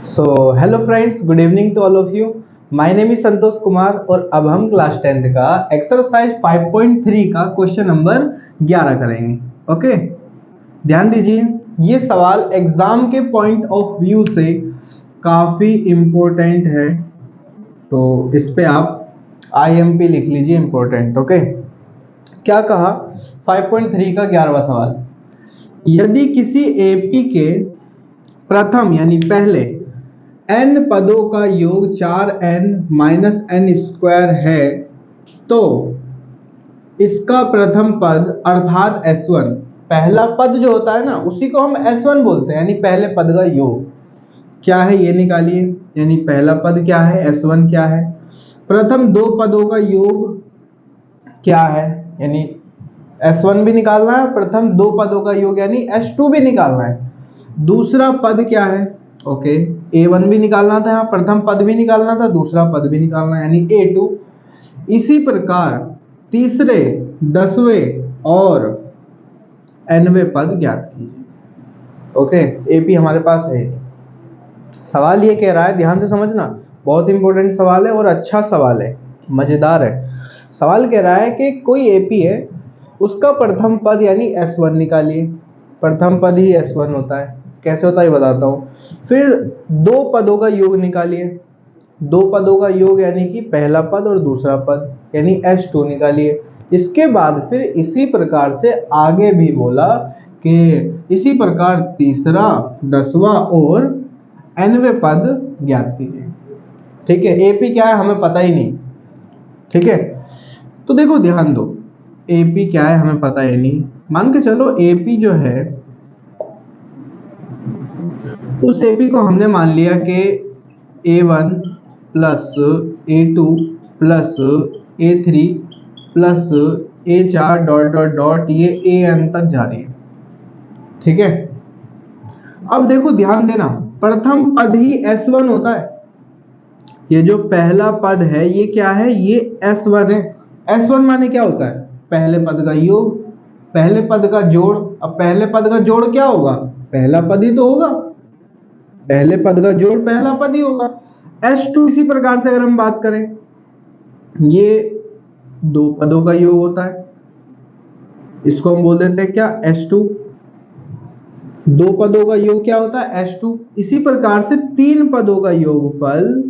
So hello friends, good evening to all of you. My name is Santosh Kumar और अब हम class 10th का exercise 5.3 का क्वेश्चन नंबर 11 करेंगे। ओके, ध्यान दीजिए, ये सवाल एग्जाम के पॉइंट ऑफ व्यू से काफी इम्पोर्टेंट है, तो इस पे आप IMP लिख लीजिए, इम्पोर्टेंट। ओके, क्या कहा? 5.3 का 11वां सवाल, यदि किसी AP के प्रथम यानी पहले n पदों का योग 4n माइनस n स्क्वायर है तो इसका प्रथम पद अर्थात S1, पहला पद जो होता है ना उसी को हम S1 बोलते हैं, यानी पहले पद का योग क्या है ये निकालिए। यानी पहला पद क्या है, S1 क्या है, प्रथम दो पदों का योग क्या है, यानी S1 भी निकालना है, प्रथम दो पदों का योग यानी S2 भी निकालना है। दूसरा पद क्या है, ओके, A1 भी निकालना था, यहाँ प्रथम पद भी निकालना था, दूसरा पद भी निकालना है यानी A2। इसी प्रकार तीसरे, 10वें और nवें पद ज्ञात कीजिए। ओके, AP हमारे पास है। सवाल ये कह रहा है, ध्यान से समझना, बहुत इंपॉर्टेंट सवाल है और अच्छा सवाल है, मजेदार है। सवाल कह रहा है कि कोई AP है, उसका प्रथम पद यानी S1 निकालिए। प्रथम पद ही S1 होता है, कैसे होता है बताता हूँ। फिर दो पदों का योग निकालिए, दो पदों का योग यानी कि पहला पद और दूसरा पद यानी S2 निकालिए। इसके बाद फिर इसी प्रकार से आगे भी बोला कि इसी प्रकार तीसरा, 10वां और nवें पद ज्ञात कीजिए। ठीक है, AP क्या है हमें पता ही नहीं। ठीक है, तो देखो ध्यान दो, AP क्या है हमें पता ही नहीं। मान के चलो AP जो है, उस AP को हमने मान लिया कि A1 plus A2 plus A3 plus A4 dot dot dot ये AN तक जा रही है। ठीक है, अब देखो ध्यान देना, प्रथम पद ही S1 होता है। ये जो पहला पद है ये क्या है, ये S1 है। S1 माने क्या होता है, पहले पद का योग, पहले पद का जोड़। अब पहले पद का जोड़ क्या होगा, पहला पद ही तो होगा, पहले पद का जोड़ पहला पद ही होगा। S2 इसी प्रकार से अगर हम बात करें, ये दो पदों का योग होता है, इसको हम बोल देते हैं क्या, S2। दो पदों का योग क्या होता है, S2। इसी प्रकार से तीन पदों का योगफल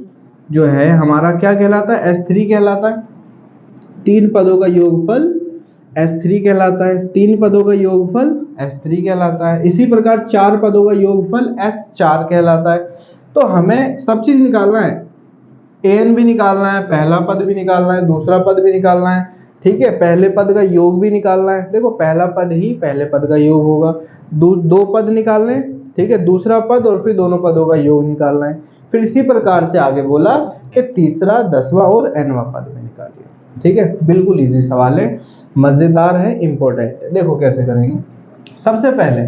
जो है हमारा क्या कहलाता है, S3 कहलाता है। तीन पदों का योगफल S3 कहलाता है, तीन पदों का योगफल S3 कहलाता है। इसी प्रकार चार पदों का योगफल S4 कहलाता है। तो हमें सब चीज निकालना है, AN भी निकालना है, पहला पद भी निकालना है, दूसरा पद भी निकालना है। ठीक है, पहले पद का योग भी निकालना है। देखो पहला पद ही पहले पद का योग होगा, दो पद निकालने, ठीक है, दूसरा पद और फिर दोनों पदों का योग निकालना है। फिर इसी प्रकार से आगे बोला कि तीसरा, 10वां और nवां पद में निकालिए। ठीक है, बिल्कुल इजी सवाल है, मजेदार है, इंपॉर्टेंट है। देखो कैसे करेंगे। सबसे पहले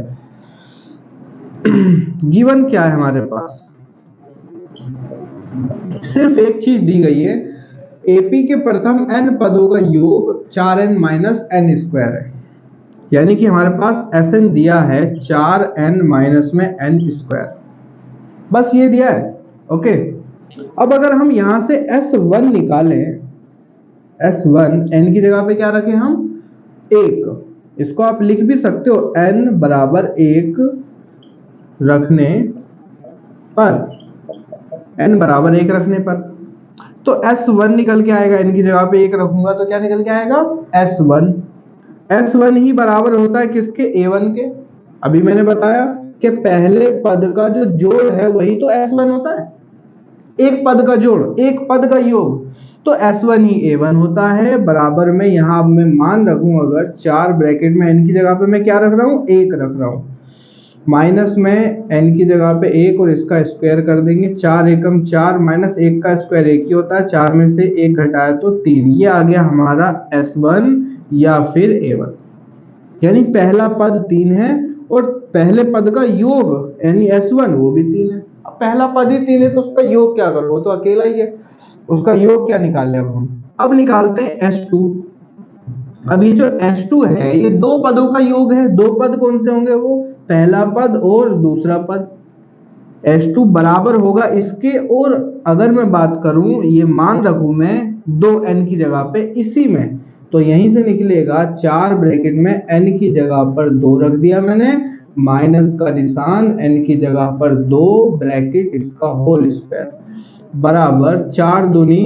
गिवन क्या है हमारे पास, सिर्फ एक चीज दी गई है, AP के प्रथम n पदों का योग 4n माइनस n स्क्वायर है, यानी कि हमारे पास Sn दिया है 4n माइनस में n स्क्वायर, बस ये दिया है। ओके, अब अगर हम यहां से S1 निकालें, S1 n की जगह पे क्या रखें हम, 1। इसको आप लिख भी सकते हो n बराबर 1 रखने पर, n बराबर 1 रखने पर तो S1 निकल के आएगा। n की जगह पे 1 रखूंगा तो क्या निकल के आएगा, S1। S1 ही बराबर होता है किसके, A1 के। अभी मैंने बताया कि पहले पद का जो जोड़ है वही तो S1 होता है, एक पद का जोड़, एक पद का योग, तो S1 ही A1 होता है। बराबर में यहाँ मैं मान रखूं, अगर 4 ब्रैकेट में n की जगह पे मैं क्या रख रहा हूँ, 1 रख रहा हूँ, माइनस में n की जगह पे 1 और इसका स्क्वायर कर देंगे, 4 एकम 4 माइनस 1 का स्क्वायर 1 ही होता है, 4 में से 1 घटाया तो 3, ये आ गया हमारा S1 या फिर A1। यानी पहला पद 3 है और पहले पद का योग यानी S1 वो भी 3 है। अब पहला पद ही 3 है तो उसका योग क्या करो, वो तो अकेला ही है, उसका योग क्या निकाल लें अब निकालते हैं S2। अब ये जो S2 है ये दो पदों का योग है, दो पद कौन से होंगे, वो पहला पद और दूसरा पद। S2 बराबर होगा इसके, और अगर मैं बात करूं ये मान रखूं मैं 2n की जगह पे इसी में, तो यहीं से निकलेगा 4 ब्रैकेट में n की जगह पर 2 रख दिया मैंने, माइनस का निशान, n की जगह पर 2 ब्रैकेट इसका होल स्क्वायर बराबर 4 दूनी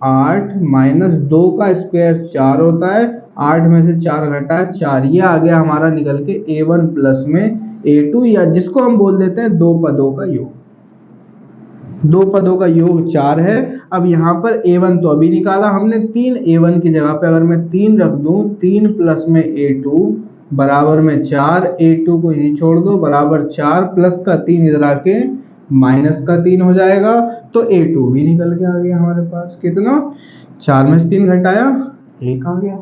8 माइनस 2 का स्क्वायर 4 होता है, 8 में से 4 घटा 4, ये आ गया हमारा निकल के a1 प्लस में a2, या जिसको हम बोल देते हैं दो पदों का योग। दो पदों का योग 4 है। अब यहाँ पर a1 तो अभी निकाला हमने, 3 a1 की जगह पे अगर मैं 3 रख दूं, 3 प्लस में a2 बराबर में 4, a2 को यही छोड़ दो बराबर 4 प्लस का 3 इधर आके माइनस का 3 हो जाएगा, तो a2 भी निकल के आ गया हमारे पास। कितना? 4 में से 3 घटाया 1 आ गया।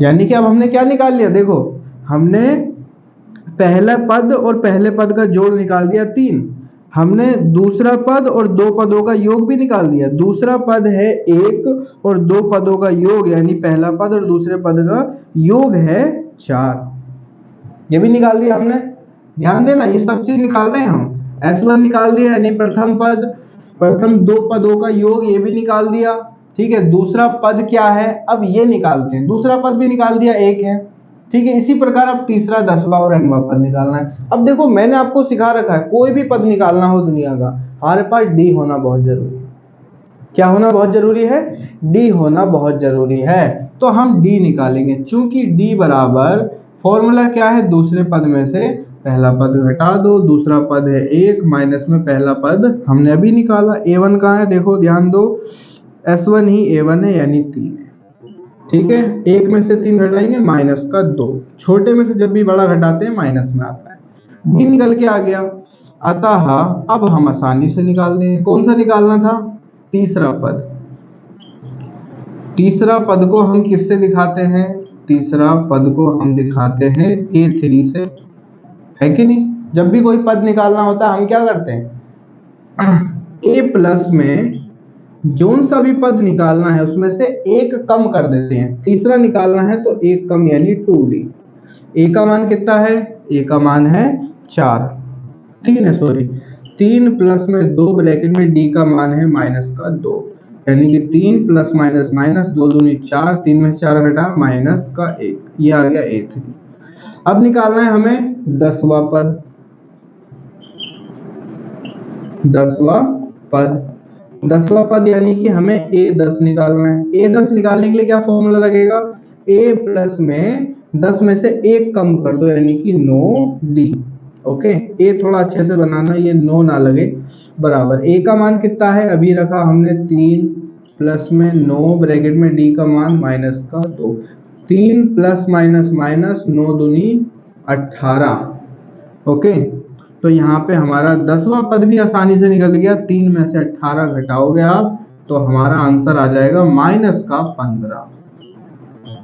यानी कि अब हमने क्या निकाल लिया, देखो हमने पहला पद और पहले पद का जोड़ निकाल दिया 3, हमने दूसरा पद और दो पदों का योग भी निकाल दिया। दूसरा पद है 1 और दो पदों का योग, यानी पहला पद और दूसरे पद का योग है 4, ये भी निकाल दिया हमने। ध्यान देना, ये सब चीज निकाल रहे हैं हम। S1 निकाल दिया, यानी प्रथम पद, प्रथम दो पदों का योग, ये भी निकाल दिया। ठीक है, दूसरा पद क्या है अब ये निकालते हैं, दूसरा पद भी निकाल दिया 1 है। ठीक है, इसी प्रकार अब तीसरा, 10वां और nवां पद निकालना है। अब देखो मैंने आपको सिखा रखा है, कोई भी पद निकालना हो दुनिया का, हमारे पास d होना बहुत जरूरी है। क्या होना बहुत जरूरी है? d होना बहुत जरूरी है। तो हम d निकालेंगे, चूंकि d बराबर, फॉर्मूला क्या है, दूसरे पद में से पहला पद घटा दो, दूसरा पद है 1 माइनस में पहला पद हमने अभी निकाला। a1 कहाँ है, देखो ध्यान दो, S1 ही a1 है, यानी 3 है। ठीक है, 1 में से 3 घटाएंगे माइनस का 2, छोटे में से जब भी बड़ा घटाते हैं माइनस में आता है, d निकल के आ गया। अतः अब हम आसानी से निकाल देंगे, कौन सा निकालना था, तीसरा पद। तीसरा पद को हम किससे दिखाते हैं, तीसरा पद को हम दिखाते हैं a3 से, है कि नहीं? जब भी कोई पद निकालना होता है हम क्या करते हैं, a प्लस में जोन सा भी पद निकालना है उसमें से एक कम कर देते हैं। तीसरा निकालना है तो एक कम, यानी 2d। a का मान कितना है, a का मान है 3 है, सॉरी 3 प्लस में 2 ब्रैकेट में d का मान है माइनस का 2, यानी कि 3 प्लस माइनस माइनस, 2 दूनी 4, 3 में से 4 घटा माइनस का 1, ये आ गया a3। अब निकालना है हमें 10वां पद, 10वां पद, 10वां पद यानी कि हमें a10 निकालना है। a10 निकालने के लिए क्या फॉर्मूला लगेगा, a प्लस में 10 में से 1 कम कर दो, यानी कि 9d। ओके, a थोड़ा अच्छे से बनाना, ये 9 ना लगे, बराबर a का मान कितना है, अभी रखा हमने 3 प्लस में 9 ब्रैकेट में d का मान माइनस का 2, 3 प्लस माइनस माइनस, 9 दूनी 18। ओके, तो यहाँ पे हमारा 10वां पद भी आसानी से निकल गया, 3 में से 18 घटाओगे आप तो हमारा आंसर आ जाएगा माइनस का 15।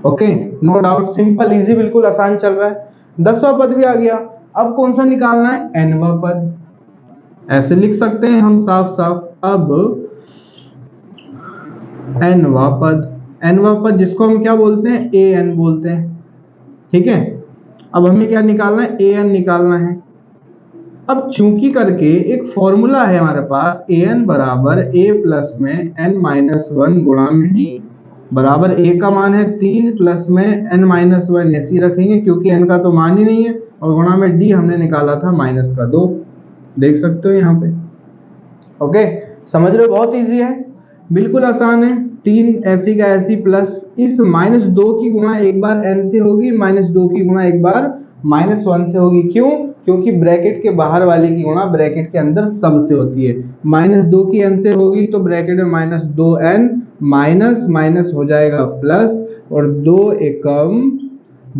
Okay, no doubt, simple easy, बिल्कुल आसान चल रहा है। 10वां पद भी आ गया। अब कौन सा निकालना है, nवां पद। ऐसे लिख सकते हैं हम साफ साफ, अब nवां पद, nवां पद जिसको हम क्या बोलते हैं, an बोलते हैं। ठीक है, अब हमें क्या निकालना है, an निकालना है। अब चूंकि करके एक फॉर्मूला है हमारे पास, an बराबर a प्लस में n माइनस 1 गुणा में d, बराबर a का मान है 3 प्लस में n माइनस 1, ऐसे ही रखेंगे क्योंकि n का तो मान ही नहीं है, और गुणा में d हमने निकाला था माइनस का 2, देख सकते हो यहाँ पे। ओके, समझ रहे हो, बहुत इजी है, बिल्कुल आसान है। 3 ऐसी का ऐसी प्लस इस माइनस 2 की गुणा एक बार n से होगी, माइनस 2 की गुणा एक बार माइनस 1 से होगी। क्यों? क्योंकि ब्रैकेट के बाहर वाले की गुणा ब्रैकेट के अंदर सब से होती है। माइनस 2 की n से होगी तो ब्रैकेट में माइनस 2n, माइनस माइनस हो जाएगा प्लस, और 2 एकम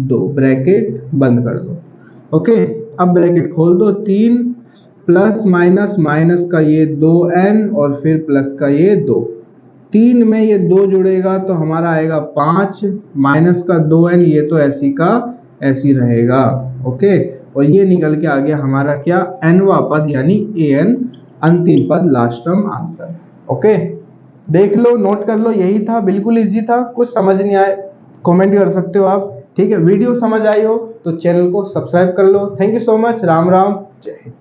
2, ब्रैकेट बंद कर दो। ओके, अब ब्रैकेट खोल दो, 3 प्लस माइनस माइनस का ये 2n और फिर प्लस का ये 2, 3 में ये 2 जुड़ेगा तो हमारा आएगा 5, माइनस का 2n, ये तो ऐसी का ऐसी रहेगा। ओके, और ये निकल के आ गया हमारा क्या, nवां पद, यानी an, अंतिम पद, लास्ट टर्म आंसर। ओके, देख लो, नोट कर लो, यही था, बिल्कुल इजी था। कुछ समझ नहीं आए कमेंट कर सकते हो आप। ठीक है, वीडियो समझ आई हो तो चैनल को सब्सक्राइब कर लो। Thank you so much, Ram Ram, जय हिंद।